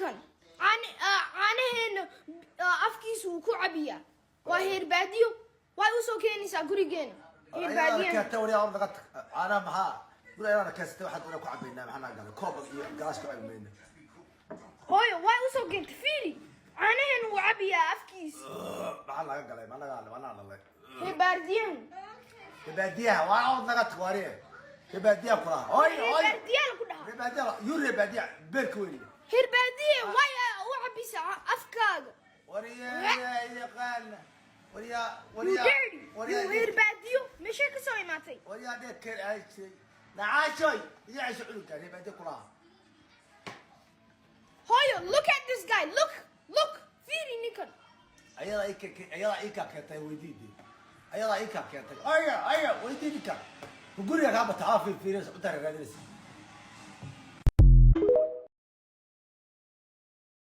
ninkan caanaheena afkiisu wuu ku cabiyaa waa heer baadiyo way u soo keenaysaa gurigeena heer baadiyo ka tawriya oo naga ana maxaa gurigeena ka sita waxaad ku cabaynaa maxaa naga koob iyo gaas ku cabaynaa hooyo way u soo keentay fiiri caanaheena wuu cabiyaa afkiisu maxaa laga galay ma laga heer baadiyahan baadiyaha waa oo naga tawariya baadiyaha kula hooyo baadiyaha ku dhaha baadiyaha yuri baadiyaha beerka weyn heer baadiyaha way u cabisaa afkaaga وريا قال وريا heer baadiyo meeshay ka soo imaatay وريا ده كان عايش نعاشوي يعيش علوك يعني بعد كلها هايو look at this guy look فيري نيكن ايلا ايكا كانت ويديدي ايلا ايكا كانت ايوه ويديدي كان وقول يا غابه تعافي في ناس قدر غادرس